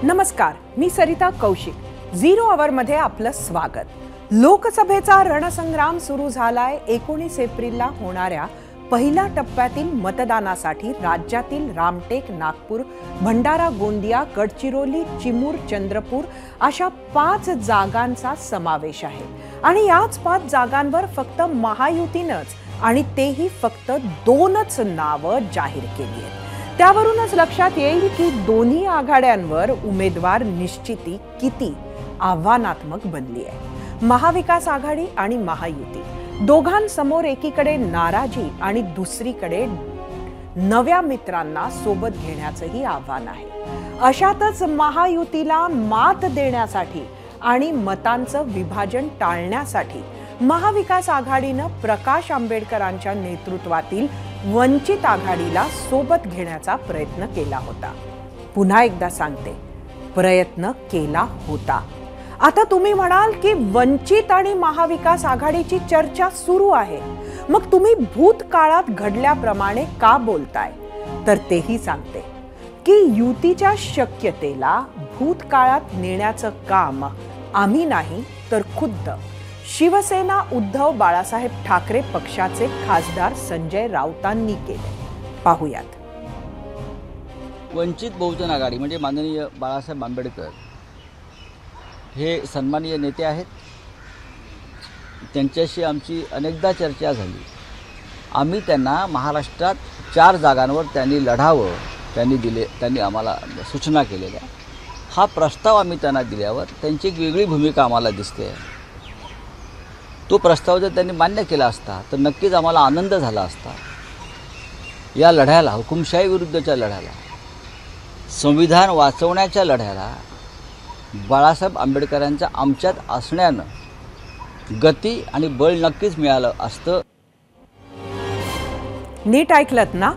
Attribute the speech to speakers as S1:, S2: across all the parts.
S1: नमस्कार, मी सरिता कौशिक। झिरो आवर मध्ये आपलं स्वागत। लोकसभेचा रणसंग्राम सुरू झालाय। 19 एप्रिलला होणाऱ्या पहिल्या टप्प्यातील मतदानासाठी राज्यातील रामटेक, नागपूर, भंडारा, गोंदिया, गडचिरोली, चिमूर, चंद्रपूर अशा 5 जागांचा समावेश आहे आणि याच 5 जागांवर फक्त महायुतीनंच आणि तेही फक्त 2च नावं जाहीर केली आहेत। त्यावरूनच लक्षात येईल की दोन्ही आघाड्यांवर उमेदवार निश्चिती किती आव्हानात्मक बनली आहे। महाविकास आघाडी आणि महायुती दोघांसमोर एकीकडे नाराजी आणि दुसरीकडे नव्या मित्रांना सोबत घेण्याचंही आव्हान आहे। अशातच महायुतीला मात देण्यासाठी आणि मतांचं विभाजन टाळण्यासाठी महाविकास आघाडीनं प्रकाश आंबेडकरांच्या नेतृत्वातील वंचित आघाडीला सोबत घेण्याचा प्रयत्न केला होता। पुन्हा एकदा सांगते, प्रयत्न केला होता। आता तुम्ही म्हणाल की वंचित आणि महाविकास आघाडीची चर्चा सुरू आहे, मग तुम्ही भूतकाळात घडल्याप्रमाणे का बोलताय? तर तेही सांगते की युतीच्या शक्यतेला भूतकाळात नेण्याचं काम आम्ही नाही तर खुद्द शिवसेना उद्धव बाळासाहेब ठाकरे पक्षाचे खासदार संजय राऊतांनी केले। पाहूयात।
S2: वंचित बहुजन आघाडी म्हणजे माननीय बाळासाहेब आंबेडकर हे सन्माननीय नेते आहेत। त्यांच्याशी आमची अनेकदा चर्चा झाली। आम्ही त्यांना महाराष्ट्रात 4 जागांवर त्यांनी लढावं त्यांनी आम्हाला सूचना केलेल्या। हा प्रस्ताव आम्ही त्यांना दिल्यावर त्यांची एक वेगळी भूमिका आम्हाला दिसते। तो प्रस्ताव जर त्यांनी मान्य केला असता तर नक्कीच आम्हाला आनंद झाला असता। या लढ्याला, हुकुमशाही विरुद्धच्या लढ्याला, संविधान वाचवण्याच्या लढ्याला बाळासाहेब आंबेडकरांच्या आमच्यात असण्यानं गती आणि बळ नक्कीच मिळालं असतं।
S1: नीट ऐकलत ना?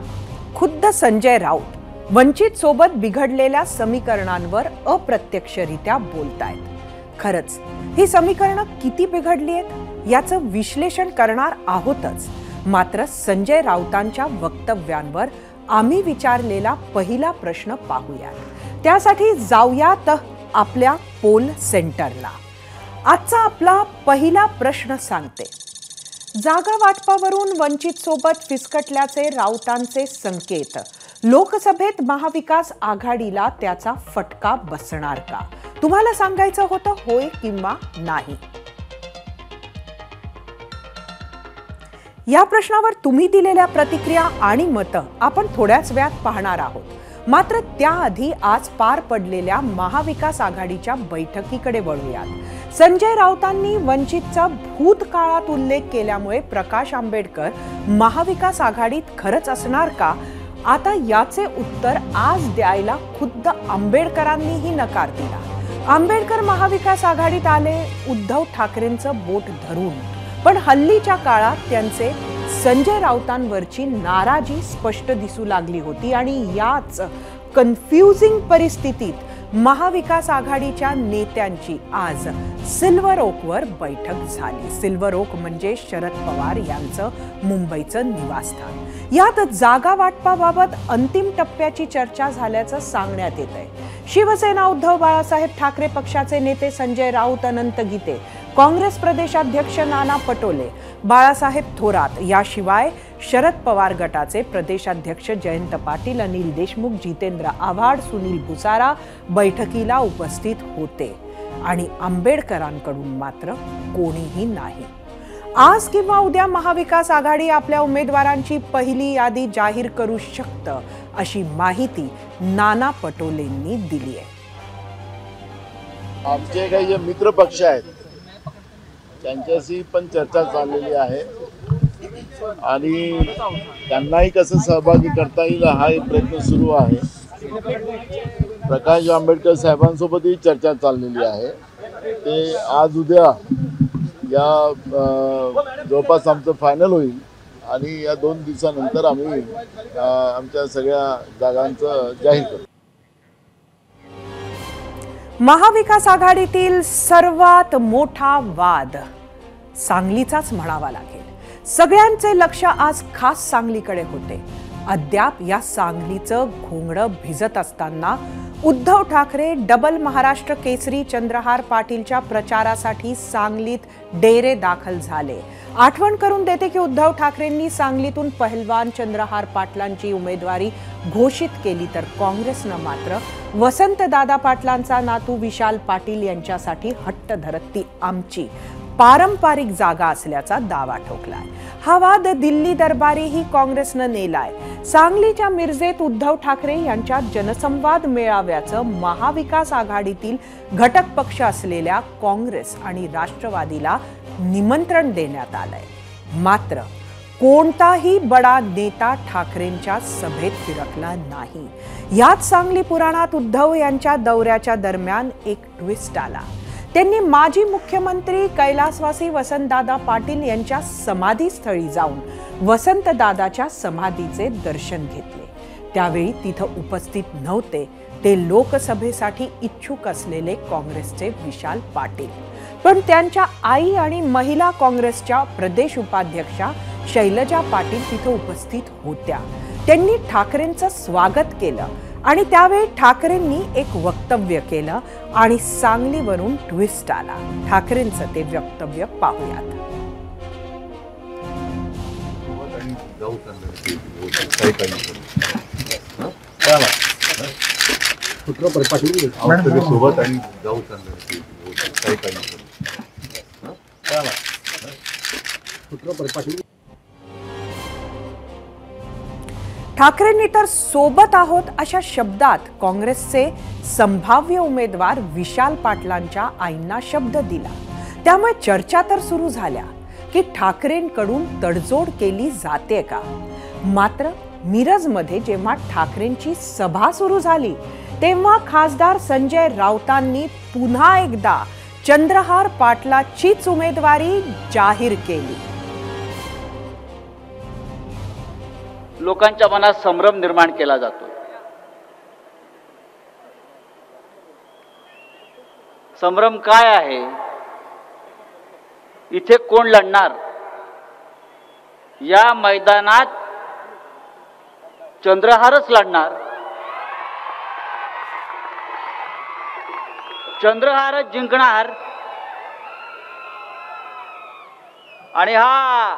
S1: खुद्द संजय राऊत वंचित सोबत बिघडलेल्या समीकरणांवर अप्रत्यक्षरित्या बोलतायत। खरंच ही समीकरणं किती बिघडली आहेत याचं विश्लेषण करणार आहोतच। मात्र संजय राऊतांच्या वक्तव्यांवर आम्ही विचारलेला पहिला प्रश्न पाहूयात। त्यासाठी जाऊयात आपल्या पोल सेंटरला। आजचा आपला पहिला प्रश्न सांगते, जागा वाटपावरून वंचित सोबत फिसकटल्याचे राऊतांचे संकेत लोकसभेत महाविकास आघाडीला त्याचा फटका बसणार का? तुम्हाला सांगायचं होतं होय किंवा नाही? या प्रश्नावर तुम्ही दिलेल्या प्रतिक्रिया आणि मतं आपण थोड्याच वेळात पाहणार आहोत। मात्र त्याआधी आज पार पडलेल्या महाविकास आघाडीच्या बैठकीकडे वळूयात। संजय राऊतांनी वंचितचा भूतकाळात उल्लेख केल्यामुळे प्रकाश आंबेडकर महाविकास आघाडीत खरंच असणार का? आता याचे उत्तर आज द्यायला खुद्द आंबेडकरांनीही नकार दिला। आंबेडकर महाविकास आघाडीत आले उद्धव ठाकरेंचं बोट धरून, पण हल्लीच्या काळात त्यांचे संजय राऊतांवरची नाराजी स्पष्ट दिसू लागली होती आणि याच कन्फ्युजिंग परिस्थितीत महाविकास आघाडीच्या नेत्यांची आज सिल्वर ओकवर बैठक झाली। सिल्वर ओक म्हणजे शरद पवार यांचं मुंबईचं निवासस्थान। यात जागा वाटपाबाबत अंतिम टप्प्याची चर्चा झाल्याचं सांगण्यात येत आहे। शिवसेना उद्धव बाळासाहेब ठाकरे पक्षाचे नेते संजय राऊत, अनंत गीते, काँग्रेस प्रदेशाध्यक्ष नाना पटोले, बाळासाहेब थोरात याशिवाय शरद पवार गटाचे प्रदेशाध्यक्ष जयंत पाटील, अनिल देशमुख, जितेंद्र आव्हाड, सुनील भुसारा बैठकीला उपस्थित होते आणि आंबेडकरांकडून मात्र कोणीही नाही। आज किंवा उद्या महाविकास आघाडी आपल्या उमेदवारांची पहिली यादी जाहीर करू शकतं अशी माहिती नाना पटोलेंनी दिली आहे।
S3: आमचे काही जे मित्र पक्ष आहेत त्यांच्याशी पण चर्चा चाललेली आहे आणि त्यांनाही कसं सहभागी करता येईल हा एक प्रयत्न सुरू आहे। प्रकाश आंबेडकर साहेबांसोबतही चर्चा चाललेली आहे। ते आज उद्या या जवळपास आमचं फायनल होईल आणि या 2 दिवसानंतर आम्ही आमच्या सगळ्या जागांचं जाहीर करू।
S1: महाविकास आघाडीतील सर्वात मोठा वाद सांगलीचाच म्हणावा लागेल। सगळ्यांचे लक्ष आज खास सांगलीकडे होते। अद्याप या सांगलीचं घोंगडं भिजत असताना उद्धव ठाकरे डबल महाराष्ट्र केसरी चंद्रहार पाटीलच्या प्रचारासाठी सांगलीत डेरे दाखल झाले। आठवण करून देते की उद्धव ठाकरेंनी सांगलीतून पहलवान चंद्रहार पाटलांची उमेदवारी घोषित केली, तर काँग्रेसनं मात्र वसंतदादा पाटलांचा नातू विशाल पाटील यांच्यासाठी हट्ट धरत ती आमची पारंपरिक जागा असल्याचा दावा ठोकलाय। हा वाद दिल्ली दरबारीही काँग्रेसनं नेलाय। सांगलीच्या मिरजेत उद्धव ठाकरे यांच्या जनसंवाद मेळाव्याचं महाविकास आघाडीतील घटक पक्ष असलेल्या काँग्रेस आणि राष्ट्रवादीला निमंत्रण देण्यात आलंय, मात्र कोणताही बडा नेता ठाकरेंच्या सभेत फिरकला नाही। यात सांगली पुराणात उद्धव यांच्या दौऱ्याच्या दरम्यान एक ट्विस्ट आला। त्यांनी माजी मुख्यमंत्री कैलासवासी वसंतदादा पाटील यांच्या समाधीस्थळी जाऊन वसंतदादाच्या समाधीचे दर्शन घेतले। त्यावेळी तिथं उपस्थित नव्हते ते लोकसभेसाठी इच्छुक असलेले काँग्रेसचे विशाल पाटील, पण त्यांच्या आई आणि महिला काँग्रेसच्या प्रदेश उपाध्यक्षा शैलजा पाटील तिथं उपस्थित होत्या। त्यांनी ठाकरेंचं स्वागत केलं आणि त्यावेळी ठाकरेंनी एक वक्तव्य केलं आणि सांगलीवरून ट्विस्ट आला। ठाकरेंचं ते वक्तव्य पाहूयात। ठाकरेंनी तर सोबत आहोत अशा शब्दात काँग्रेसचे संभाव्य उमेदवार विशाल पाटलांच्या आईंना शब्द दिला। त्यामुळे चर्चा तर सुरू झाल्या की ठाकरेंकडून तडजोड केली जाते का। मात्र मिरजमध्ये जेव्हा ठाकरेंची सभा सुरू झाली तेव्हा खासदार संजय राऊतांनी पुन्हा एकदा चंद्रहार पाटलाचीच उमेदवारी जाहीर केली।
S2: लोकांच्या मनात संभ्रम निर्माण केला जातो। संभ्रम काय आहे? इथे कोण लढणार? या मैदानात चंद्रहारच लढणार, चंद्रहारच जिंकणार। आणि हा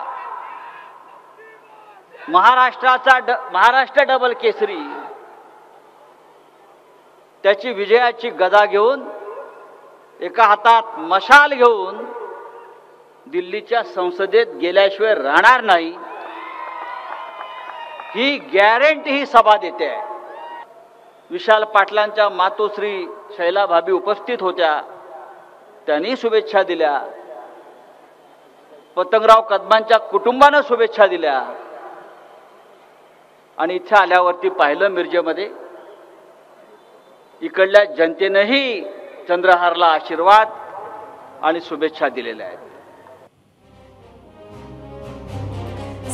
S2: महाराष्ट्र डबल केसरी त्याची विजयाची गदा घेऊन, एका हातात मशाल घेऊन दिल्लीच्या संसदेत गेल्याशिवाय राहणार नाही, ही गॅरंटी ही सभा देते आहे। विशाल पाटलांच्या मातोश्री शैला भाभी उपस्थित होत्या, त्यांनी शुभेच्छा दिल्या। पतंगराव कदमांच्या कुटुंबानं शुभेच्छा दिल्या। आणि इथे आल्यावरती पाहिलं मिरजेमध्ये इकडल्या जनतेनेही चंद्रहारला आशीर्वाद आणि शुभेच्छा दिलेल्या आहेत।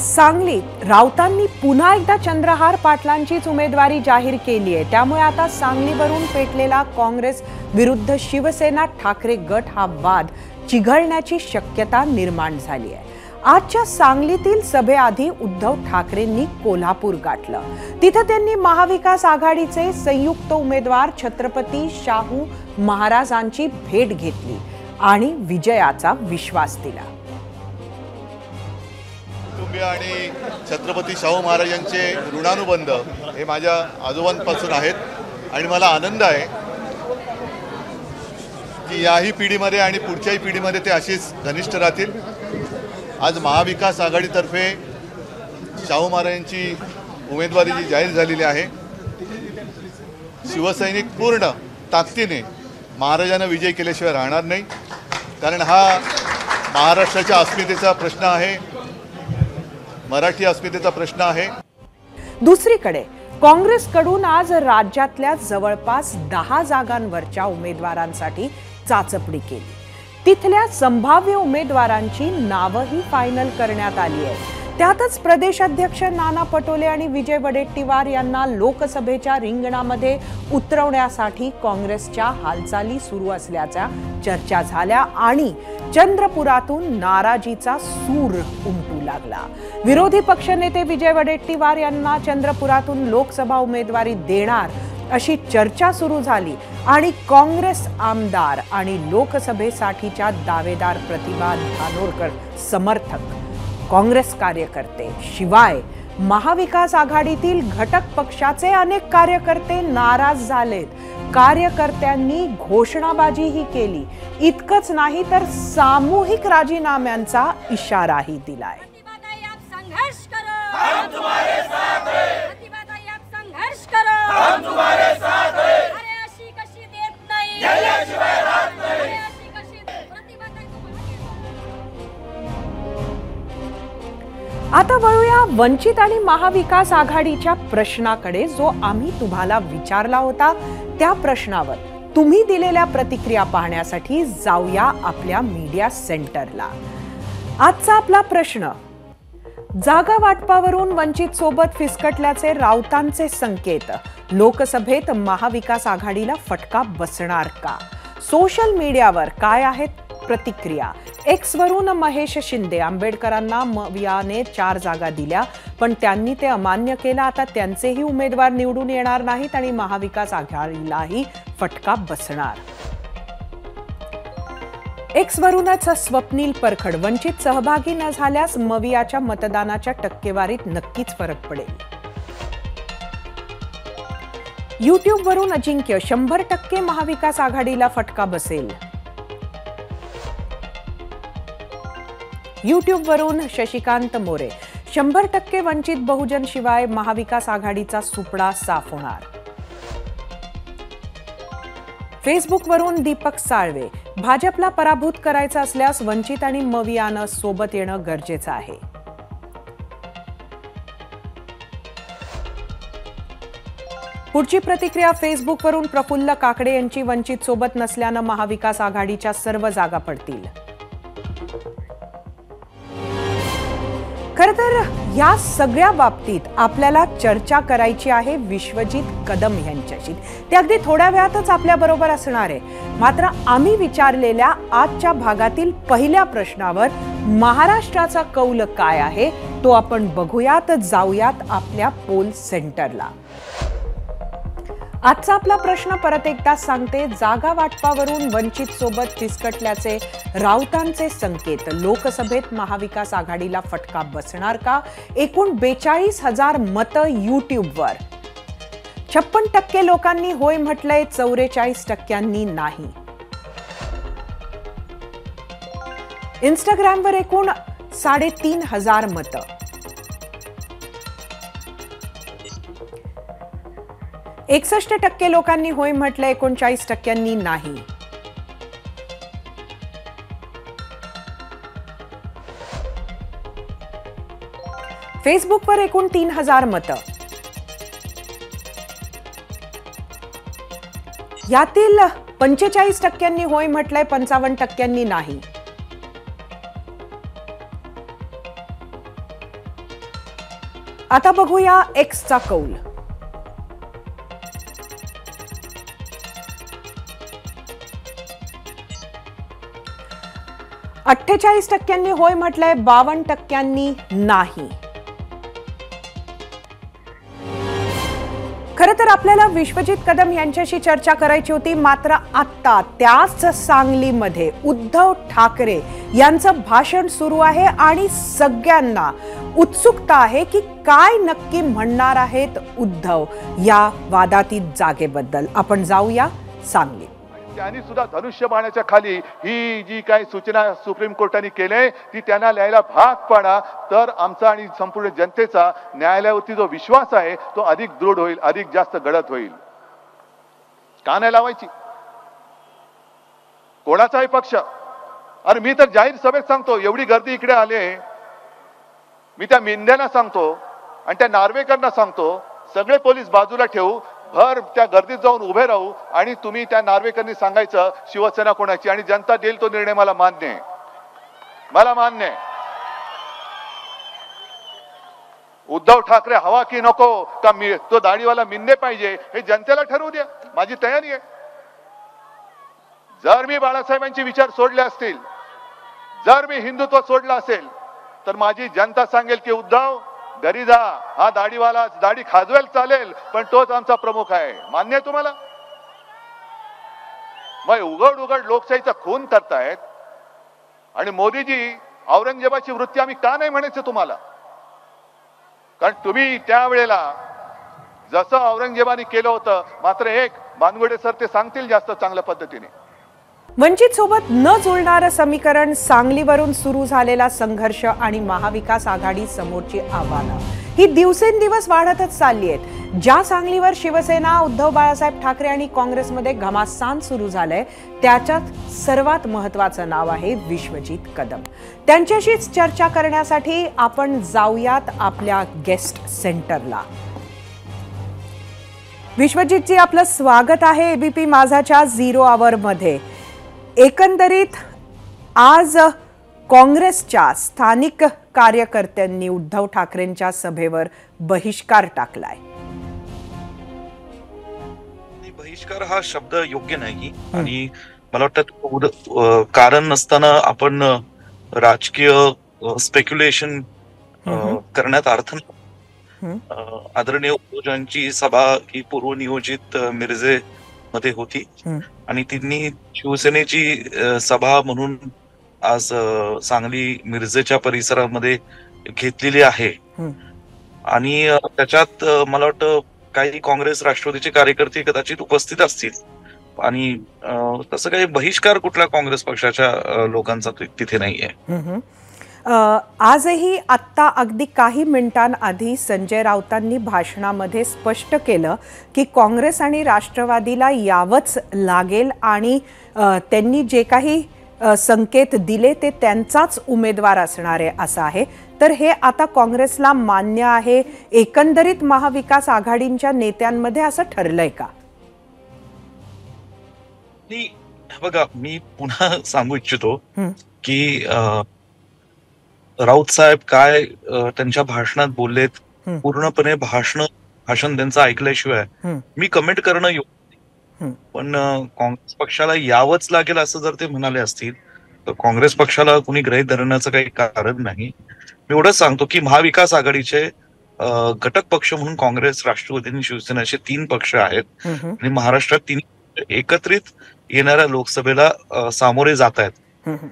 S1: सांगलीत राऊतांनी पुन्हा एकदा चंद्रहार पाटलांचीच उमेदवारी जाहीर केली आहे। त्यामुळे आता सांगलीवरून पेटलेला काँग्रेस विरुद्ध शिवसेना ठाकरे गट हा वाद चिघळण्याची शक्यता निर्माण झाली आहे। आजच्या सांगलीतील सभेआधी उद्धव ठाकरेंनी कोल्हापूर गाठलं। तिथे त्यांनी महाविकास आघाडीचे संयुक्त उमेदवार छत्रपती शाहू महाराजांची भेट घेतली आणि विजयाचा विश्वास दिला।
S4: कुटुंबीय आणि छत्रपती शाहू महाराजांचे ऋणानुबंध हे माझ्या आजोबांपासून आहेत आणि मला आनंद आहे की याही पिढीमध्ये आणि पुढच्याही पिढीमध्ये ते अशीच घनिष्ठ राहतील। आज महाविकास आघाडीतर्फे शाहू महाराजांची उमेदवारी जी जाहीर झालेली आहे, शिवसैनिक पूर्ण ताकदीने महाराजांना विजय केल्याशिवाय राहणार नाही, कारण हा महाराष्ट्राच्या अस्मितेचा प्रश्न आहे, मराठी अस्मितेचा प्रश्न आहे।
S1: दुसरीकडे काँग्रेसकडून आज राज्यातल्या जवळपास 10 जागांवरच्या उमेदवारांसाठी चाचपणी केली। तिथल्या संभाव्य उमेदवारांची नावही फायनल करण्यात आली आहे। त्यातच प्रदेशाध्यक्ष नाना पटोले आणि विजय वडेट्टीवार यांना लोकसभेच्या रिंगणामध्ये उतरवण्यासाठी काँग्रेसच्या हालचाली सुरू असल्याच्या चर्चा झाल्या आणि चंद्रपुरातून नाराजीचा सूर उमटू लागला। विरोधी पक्षनेते विजय वडेट्टीवार यांना चंद्रपुरातून लोकसभा उमेदवारी देणार अशी चर्चा सुरू झाली आणि काँग्रेस आमदार आणि लोकसभेसाठीच्या दावेदार प्रतिभा धानोरकर समर्थक, काँग्रेस कार्यकर्ते, शिवाय महाविकास आघाडीतील घटक पक्षाचे अनेक कार्यकर्ते नाराज झालेत. कार्यकर्त्यांनी घोषणाबाजीही केली. इतकंच नाही तर सामूहिक राजीनाम्यांचा इशाराही दिलाय.
S5: संघर्ष करो, हम तुम्हारे साथ हैं. प्रतिभाताई आप संघर्ष करो, हम तुम्हारे साथ हैं. अरे अशी कशी देत नाही, गेल्याशिवाय राहत नाही. अरे अशी कशी प्रतिभाताई
S1: आता वळूया वंचित आणि महाविकास आघाडीच्या प्रश्नाकडे, जो आम्ही तुम्हाला विचारला होता. त्या प्रश्नावर तुम्ही दिलेल्या प्रतिक्रिया पाहण्यासाठी जाऊया आपल्या मीडिया सेंटरला. आजचा आपला प्रश्न: जागा वाटपावरून वंचित सोबत फिसकटल्याचे राऊतांचे संकेत, लोकसभेत महाविकास आघाडीला फटका बसणार का? सोशल मीडियावर काय आहेत प्रतिक्रिया? एक्स वरून महेश शिंदे: आंबेडकरांना मवियाने 4 जागा दिल्या, पण त्यांनी ते अमान्य केलं. आता त्यांचेही उमेदवार निवडून येणार नाहीत आणि महाविकास आघाडीलाही फटका बसणार. एक्स वरूनच स्वप्नील परखड: वंचित सहभागी न झाल्यास मवियाच्या मतदानाच्या टक्केवारीत नक्कीच फरक पडेल. युट्यूब वरून अजिंक्य: 100% महाविकास आघाडीला फटका बसेल. युट्यूब वरून शशिकांत मोरे: 100% वंचित बहुजन शिवाय महाविकास आघाडीचा सुपडा साफ होणार. फेसबुक वरून दीपक साळवे: भाजपला पराभूत करायचं असल्यास वंचित आणि मवियानं सोबत येणं गरजेचं आहे. पुढची प्रतिक्रिया फेसबुक वरून प्रफुल्ल काकडे यांची: वंचित सोबत नसल्यानं महाविकास आघाडीच्या सर्व जागा पडतील. खरं तर या सगळ्या बाबतीत आपल्याला चर्चा करायची आहे विश्वजित कदम यांच्याशी. ते अगदी थोड्या वेळातच आपल्या बरोबर असणार आहे. मात्र आम्ही विचारलेल्या आजच्या भागातील पहिल्या प्रश्नावर महाराष्ट्राचा कौल काय आहे तो आपण बघूयात. जाऊयात आपल्या पोल सेंटरला. आजचा आपला प्रश्न परत एकदा सांगते: जागा वाटपावरून वंचित सोबत फिसकटल्याचे राऊतांचे संकेत, लोकसभेत महाविकास आघाडीला फटका बसणार का? एकूण 42,000 मतं युट्यूबवर. 56% लोकांनी होय म्हटलंय, 44% नाही. इंस्टाग्रामवर एकूण 3,500 मतं. 61% लोकांनी होय म्हटलंय, 39% नाही. फेसबुकवर एकूण 3,000 मतं. यातील 45% होय म्हटलंय, 55% नाही. आता बघूया एक्सचा कौल. 48% होय म्हटलंय, 52% नाही. खरं तर आपल्याला विश्वजित कदम यांच्याशी चर्चा करायची होती. मात्र आता त्याच सांगलीमध्ये उद्धव ठाकरे यांचं भाषण सुरू आहे आणि सगळ्यांना उत्सुकता आहे की काय नक्की म्हणणार आहेत उद्धव या वादातीत जागेबद्दल. आपण जाऊया सांगली.
S4: त्यांनी सुद्धा धनुष्यबाणाच्या खाली ही जी काही सूचना सुप्रीम कोर्टाने केली ती त्यांना लिहायला भाग पाडा, तर आमचा आणि संपूर्ण जनतेचा न्यायालयावरती जो विश्वास आहे तो अधिक दृढ होईल, अधिक जास्त गडद होईल. का नाही लावायची कोणाचाही पक्ष? अरे मी तर जाहीर सभेत सांगतो, एवढी गर्दी इकडे आले, मी त्या मिंद्यांना सांगतो आणि त्या नार्वेकरांना सांगतो, सगळे पोलीस बाजूला ठेवू, भर त्या गर्दीत जाऊन उभे राहू आणि तुम्ही त्या नार्वेकरांनी सांगायचं शिवसेना कोणाची, आणि जनता देईल तो निर्णय मला मान्य आहे, मला मान्य आहे. उद्धव ठाकरे हवा की नको का तो दाढीवाला मिंदे पाहिजे हे जनतेला ठरवू द्या, माझी तयारी आहे. जर मी बाळासाहेबांचे विचार सोडले असतील, जर मी हिंदुत्व सोडलं असेल, तर माझी जनता सांगेल की उद्धव घरी जा, हा दाढीवाला दाढी खाजवेल चालेल, पण तोच आमचा प्रमुख आहे. मान्य आहे तुम्हाला? मग उघड उघड लोकशाहीचा खून करतायत आणि मोदीजी औरंगजेबाची वृत्ती आम्ही का नाही म्हणायचं तुम्हाला? कारण तुम्ही त्यावेळेला जसं औरंगजेबाने केलं होतं, मात्र एक बानगुडे सर ते सांगतील जास्त चांगल्या पद्धतीने.
S1: वंचित सोबत न जुळणारं समीकरण, सांगलीवरून सुरू झालेला संघर्ष आणि महाविकास आघाडी समोरची आव्हानं ही दिवसेंदिवस वाढतच चालली आहेत. ज्या सांगलीवर शिवसेना, उद्धव बाळासाहेब ठाकरे आणि काँग्रेसमध्ये घमासान सुरू झालंय, त्याच्यात सर्वात महत्वाचं नाव आहे विश्वजित कदम. त्यांच्याशीच चर्चा करण्यासाठी आपण जाऊयात आपल्या गेस्ट सेंटरला. विश्वजितजी, आपलं स्वागत आहे एबीपी माझाच्या 0 आवरमध्ये. एकंदरीत आज काँग्रेसच्या स्थानिक कार्यकर्त्यांनी उद्धव ठाकरेंच्या सभेवर बहिष्कार टाकलाय.
S6: बहिष्कार हा शब्द योग्य नाही आणि मला वाटतं कारण नसताना आपण राजकीय स्पेक्युलेशन करण्यात अर्थ नाही. आदरणीय उद्धवजींची सभा ही पूर्वनियोजित मिरजे मध्ये होती आणि त्यांनी शिवसेनेची सभा म्हणून आज सांगली मिरजेच्या परिसरामध्ये घेतलेली आहे. आणि त्याच्यात मला वाटतं काही काँग्रेस राष्ट्रवादीचे कार्यकर्ते कदाचित उपस्थित असतील आणि तसं काही बहिष्कार कुठल्या काँग्रेस पक्षाच्या लोकांचा तिथे नाहीये.
S1: आजही आत्ता अगदी काही मिनिटांआधी संजय राऊतांनी भाषणामध्ये स्पष्ट केलं की काँग्रेस आणि राष्ट्रवादीला यावंच लागेल आणि त्यांनी जे काही संकेत दिले ते त्यांचाच उमेदवार असणार आहे असं आहे. तर हे आता काँग्रेसला मान्य आहे? एकंदरीत महाविकास आघाडीच्या नेत्यांमध्ये असं ठरलंय का?
S6: बघा, मी पुन्हा सांगू इच्छितो की राऊत साहेब काय त्यांच्या भाषणात बोललेत, पूर्णपणे भाषण त्यांचं ऐकल्याशिवाय मी कमेंट करणं योग्य नाही. पण काँग्रेस पक्षाला यावंच लागेल असं जर ते म्हणाले असतील तर काँग्रेस पक्षाला कुणी गृहीत धरण्याचं काही कारण नाही. मी एवढंच सांगतो की महाविकास आघाडीचे घटक पक्ष म्हणून काँग्रेस, राष्ट्रवादी आणि शिवसेना असे 3 पक्ष आहेत आणि महाराष्ट्रात 3 एकत्रित येणाऱ्या लोकसभेला सामोरे जात आहेत.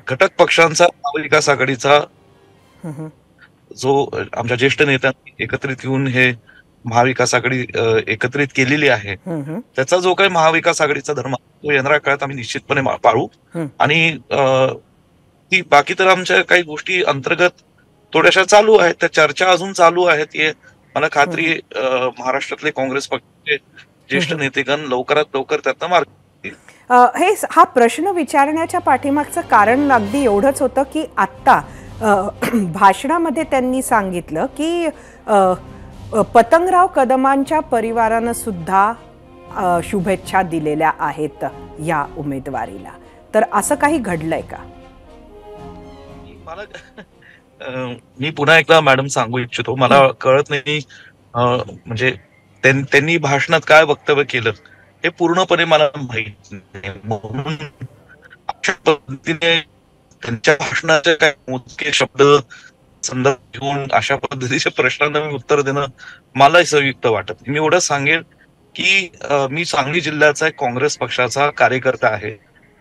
S6: घटक पक्षांचा महाविकास आघाडीचा जो आमच्या ज्येष्ठ नेत्यांनी एकत्रित येऊन हे महाविकास आघाडी एकत्रित केलेली आहे, त्याचा जो काही महाविकास आघाडीचा धर्म तो येणाऱ्या काळात आम्ही निश्चितपणे पाळू. आणि ती बाकी तर आमच्या काही गोष्टी अंतर्गत थोड्याशा चालू आहेत, त्या चर्चा अजून चालू आहेत. हे मला खात्री आहे महाराष्ट्रातले काँग्रेस पक्षाचे ज्येष्ठ नेतेगण लवकरात लवकर त्यातनं मार्ग
S1: हे हा प्रश्न विचारण्याच्या पाठीमागचं कारण अगदी एवढंच होतं की आत्ता भाषणामध्ये त्यांनी सांगितलं की पतंगराव कदमांच्या परिवारानं सुद्धा शुभेच्छा दिलेल्या आहेत या उमेदवारीला. तर असं काही घडलंय का?
S6: मी पुन्हा एकदा मॅडम सांगू इच्छितो, मला कळत नाही म्हणजे त्यांनी भाषणात काय वक्तव्य केलं हे पूर्णपणे मला माहित नाही. म्हणून अशा पद्धतीने त्यांच्या भाषणाचे काय मोजके शब्द संदर्भ घेऊन अशा पद्धतीच्या प्रश्नांना मी उत्तर देणं मला संयुक्त वाटत नाही. मी एवढं सांगेल की मी सांगली जिल्ह्याचा एक काँग्रेस पक्षाचा कार्यकर्ता आहे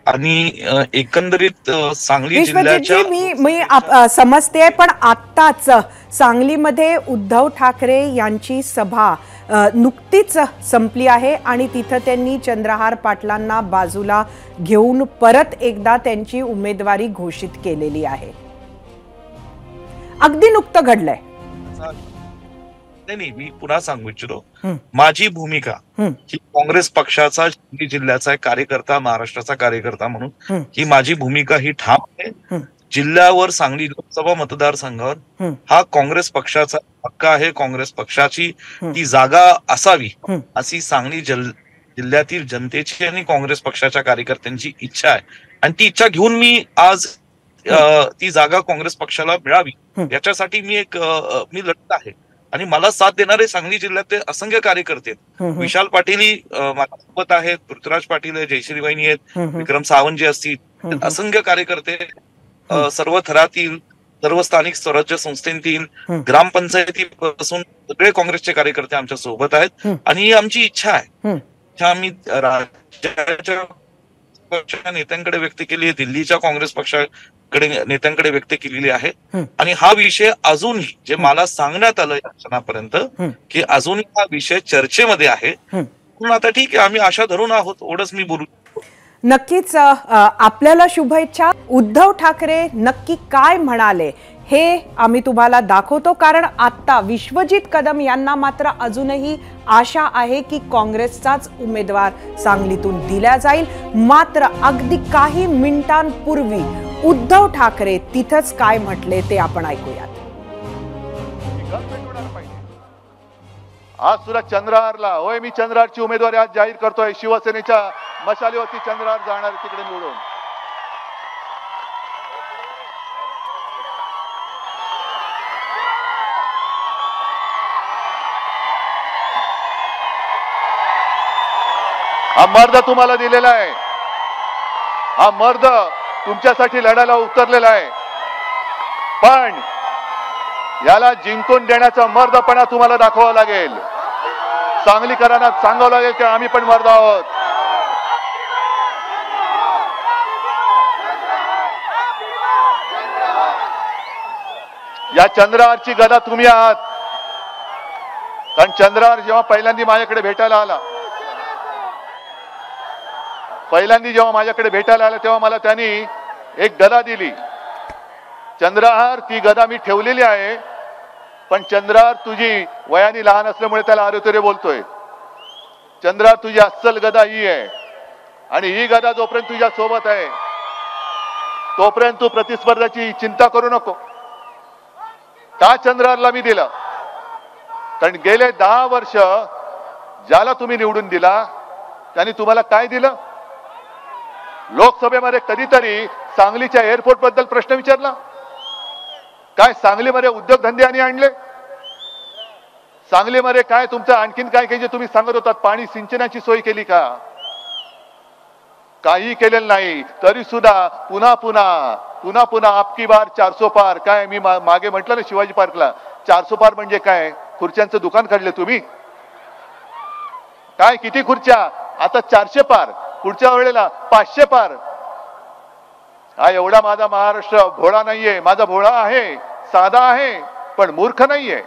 S6: आणि एकंदरीत सांगली जिल्ह्याच्या
S1: मी समजते, पण आत्ताच सांगलीमध्ये उद्धव ठाकरे यांची सभा नुकतीच संपली आहे आणि तिथं त्यांनी चंद्रहार पाटलांना बाजूला घेऊन परत एकदा त्यांची उमेदवारी घोषित केलेली आहे. अगदी नुकतं घडलंय.
S6: नाही, मी पुन्हा सांगू इच्छितो, माझी भूमिका ही काँग्रेस पक्षाचा जिल्ह्याचा कार्यकर्ता, महाराष्ट्राचा कार्यकर्ता म्हणून ही माझी भूमिका ही ठाम आहे. जिल्ह्यावर सांगली लोकसभा मतदारसंघावर हा काँग्रेस पक्षाचा हक्क आहे. काँग्रेस पक्षाची ती जागा असावी अशी सांगली जिल्ह्यातील जनतेची आणि काँग्रेस पक्षाच्या कार्यकर्त्यांची इच्छा आहे आणि ती इच्छा घेऊन मी आज ती जागा काँग्रेस पक्षाला मिळावी याच्यासाठी मी लढत आहे. आणि मला साथ देणारे सांगली जिल्ह्यातले असंख्य कार्यकर्ते आहेत. विशाल पाटील माझ्यासोबत आहेत, पृथ्वीराज पाटील आहे, जयश्री वाहिनी आहेत, विक्रम सावंत जे असतील, असंख्य कार्यकर्ते सर्व थरातील सर्व स्थानिक स्वराज्य संस्थेतील ग्रामपंचायतीपासून सगळे काँग्रेसचे कार्यकर्ते आमच्या सोबत आहेत आणि ही आमची इच्छा आहे. आम्ही राज्याच्या पक्षाच्या नेत्यांकडे व्यक्त केली आहे, दिल्लीच्या काँग्रेस पक्षाकडे नेत्यांकडे व्यक्त केलेली आहे आणि हा विषय अजूनही जे मला सांगण्यात आलं या क्षणापर्यंत की अजूनही हा विषय चर्चेमध्ये आहे. म्हणून आता ठीक आहे, आम्ही आशा धरून आहोत, एवढंच मी बोलू.
S1: नक्कीच आपल्याला शुभेच्छा. उद्धव ठाकरे नक्की काय म्हणाले हे आम्ही तुम्हाला दाखवतो, कारण आता विश्वजित कदम यांना मात्र अजूनही आशा आहे की काँग्रेसचाच उमेदवार सांगलीतून दिला जाईल. मात्र अगदी काही मिनिटांपूर्वी उद्धव ठाकरे तिथंच काय म्हटले ते आपण ऐकूयात.
S4: आज सुद्धा चंद्रहारला, होय मी चंद्रहारची उमेदवारी आज जाहीर करतोय. शिवसेनेच्या मशालीवरती चंद्रहार जाणार तिकडे निवडून. हा मर्द तुम्हाला दिलेला आहे, हा मर्द तुमच्यासाठी लढायला उतरलेला आहे, पण याला जिंकून देण्याचा मर्दपणा तुम्हाला दाखवावा लागेल. सांगलीकरांना सांगावं लागेल की आम्ही पण मर्द आहोत. या चंद्रहारची गदा तुम्ही आहात. कारण चंद्रहार जेव्हा पहिल्यांदा माझ्याकडे भेटायला आला तेव्हा मला त्यांनी एक गदा दिली. चंद्रहार ती गदा मी ठेवलेली आहे, पण चंद्रहार तुझी वयाने लहान असल्यामुळे त्याला आरोतरे बोलतोय. चंद्रहार तुझी अस्सल गदा ही आहे आणि ही गदा जोपर्यंत तुझ्या सोबत आहे तोपर्यंत तू प्रतिस्पर्धाची चिंता करू नको. का चंद्रहारला मी दिलं? कारण गेले 10 वर्ष ज्याला तुम्ही निवडून दिला त्यांनी तुम्हाला काय दिलं? लोकसभेमध्ये कधीतरी सांगलीच्या एअरपोर्ट बद्दल प्रश्न विचारला? काय सांगलीमध्ये उद्योगधंदे आणि आणले? सांगलीमध्ये काय तुमचं आणखीन काय काही जे तुम्ही सांगत होतात, पाणी सिंचनाची सोय केली का? काही केलेलं नाही. तरी सुद्धा पुन्हा पुन्हा आपकी बार 400 पार. काय मी मागे म्हटलं ना शिवाजी पार्कला 400 पार म्हणजे काय? खुर्च्यांचं दुकान काढले तुम्ही? काय किती खुर्च्या? आता 400 पार, पुढच्या वेळेला 500 पार. हा एवढा माझा महाराष्ट्र भोळा नाहीये. माझा भोळा आहे, साधा आहे, पण मूर्ख नाहीये.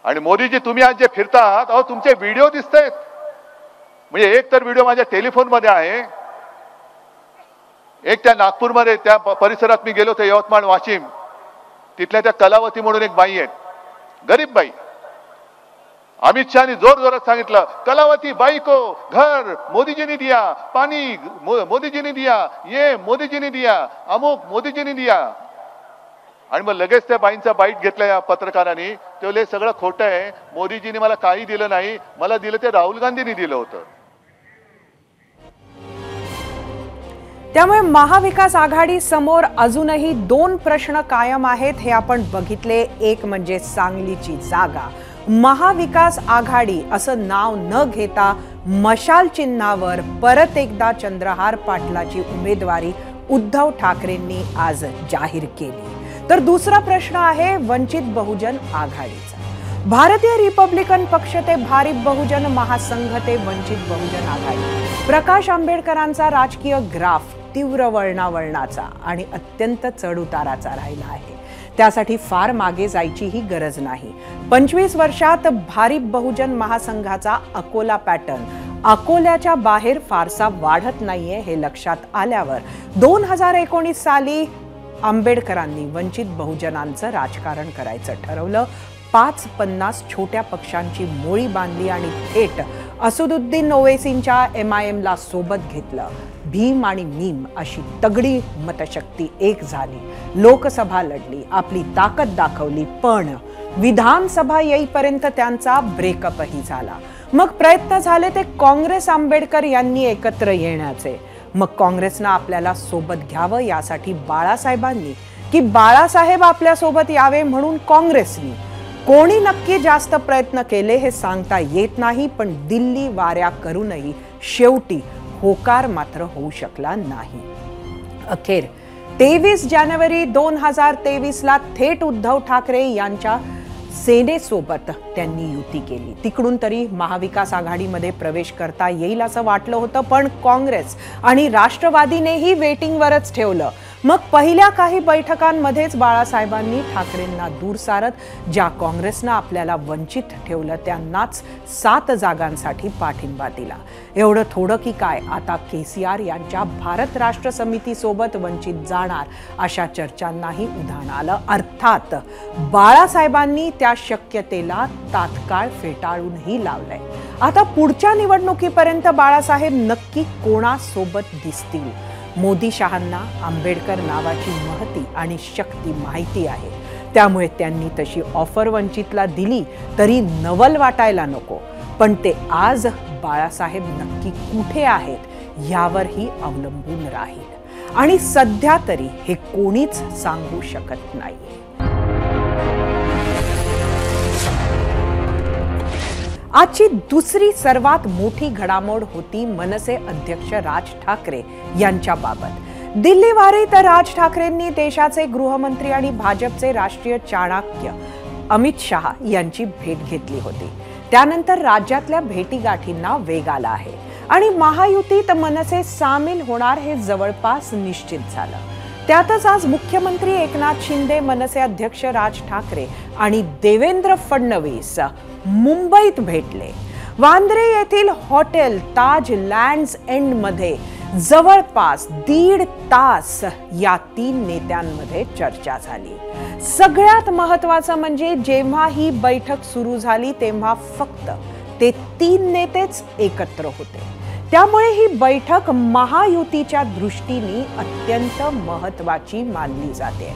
S4: आणि मोदीजी तुम्ही आज जे फिरता आहात, अहो तुमचे व्हिडिओ दिसतायत. म्हणजे एक तर व्हिडिओ माझ्या टेलिफोन मध्ये आहे, एक त्या नागपूरमध्ये त्या परिसरात मी गेलो होतो, यवतमाळ वाशिम, तिथल्या त्या कलावती म्हणून एक बाई आहेत, गरीब बाई. अमित शहानी जोर जोरात सांगितलं कलावती बाई को घर मोदी ने दिया, पानी मोदी ने दिया, ये मोदी ने दिया, अमुक मोदी ने दिया. आणि मग लगेच त्या बाईंचा बाईट घेतला या पत्रकारांनी. ते बोलले सगळं खोटं आहे, मोदीजींनी मला काही दिलं नाही, मला दिलं ते राहुल गांधींनी दिलं होतं.
S1: त्यामुळे महाविकास आघाडी समोर अजूनही 2 प्रश्न कायम आहेत हे आपण बघितले. एक म्हणजे सांगलीची जागा. महाविकास आघाडी असं नाव न घेता मशाल चिन्हावर परत एकदा चंद्रहार पाटलाची उमेदवारी उद्धव ठाकरेंनी आज जाहीर केली. तर दुसरा प्रश्न आहे वंचित बहुजन आघाडीचा. भारतीय रिपब्लिकन पक्ष ते भारिप बहुजन महासंघ ते वंचित बहुजन आघाडी. प्रकाश आंबेडकरांचा राजकीय ग्राफ तीव्र वळणावळणाचा आणि अत्यंत चढउताराचा राहिला आहे. त्यासाठी फार मागे जायचीही गरज नाही. 25 वर्षात भारिप बहुजन महासंघाचा अकोला पॅटर्न अकोल्याच्या बाहेर फारसा वाढत नाहीये हे लक्षात आल्यावर 2019 साली आंबेडकरांनी वंचित बहुजनांचं राजकारण करायचं ठरवलं. 5-50 छोट्या पक्षांची मोळी बांधली आणि थेट असदुद्दीन ओवैसींच्या MIM ला सोबत घेतलं. भीम आणि मीम अशी तगडी मतशक्ती एक झाली. लोकसभा लढली, आपली ताकद दाखवली, पण विधानसभा येईपर्यंत त्यांचा ब्रेकअपही झाला. मग प्रयत्न झाले ते काँग्रेस आंबेडकर यांनी एकत्र येण्याचे. मग काँग्रेसनं आपल्याला सोबत घ्यावं यासाठी बाळासाहेबांनी की बाळासाहेब आपल्या सोबत यावे म्हणून काँग्रेसनी. कोणी नक्की जास्त प्रयत्न केले हे सांगता येत नाही, पण दिल्ली वाऱ्या करूनही शेवटी होकार मात्र होऊ शकला नाही. अखेर 23 जानेवारी 2023ला थेट उद्धव ठाकरे यांच्या सेनेसोबत त्यांनी युती केली. तिकडून तरी महाविकास आघाडीमध्ये प्रवेश करता येईल असं वाटलं होतं, पण काँग्रेस आणि राष्ट्रवादीनेही वेटिंगवरच ठेवलं. मग पहिल्या काही बैठकांमध्येच बाळासाहेबांनी ठाकरेंना दूर सारत ज्या काँग्रेसनं आपल्याला वंचित ठेवलं त्यांनाच 7 जागांसाठी पाठिंबा दिला. एवढं थोडं की काय, आता केसीआर यांच्या भारत राष्ट्र समितीसोबत वंचित जाणार अशा चर्चांनाही उधाण आलं. अर्थात बाळासाहेबांनी त्या शक्यतेला तात्काळ फेटाळूनही लावलंय. आता पुढच्या निवडणुकीपर्यंत बाळासाहेब नक्की कोणासोबत दिसतील? मोदी शहांना आंबेडकर नावाची महती आणि शक्ती माहिती आहे, त्यामुळे त्यांनी तशी ऑफर वंचितला दिली तरी नवल वाटायला नको. पण ते आज बाळासाहेब नक्की कुठे आहेत यावरही अवलंबून राहील आणि सध्या तरी हे कोणीच सांगू शकत नाही. आजची दुसरी सर्वात मोठी घडामोड होती मनसे अध्यक्ष राज ठाकरे यांच्या बाबत. दिल्ली वारीत राज ठाकरेंनी देशाचे गृहमंत्री आणि भाजपचे राष्ट्रीय चाणक्य अमित शहा यांची भेट घेतली होती. त्यानंतर राज्यातल्या भेटीगाठींना वेग आला आहे आणि महायुतीत मनसे सामील होणार हे जवळपास निश्चित झालं. त्यातच आज मुख्यमंत्री एकनाथ शिंदे, मनसे अध्यक्ष राज ठाकरे आणि देवेंद्र फडणवीस मुंबईत भेटले. वांद्रे येथील हॉटेल ताज लँड्स एंड मध्ये जवळपास 1.5 तास या 3 नेत्यांमध्ये चर्चा झाली. सगळ्यात महत्त्वाचं म्हणजे जेव्हा ही बैठक सुरू झाली तेव्हा फक्त ते 3 नेतेच एकत्र होते. त्यामुळे ही बैठक महायुतीच्या दृष्टीने अत्यंत महत्त्वाची मानली जाते.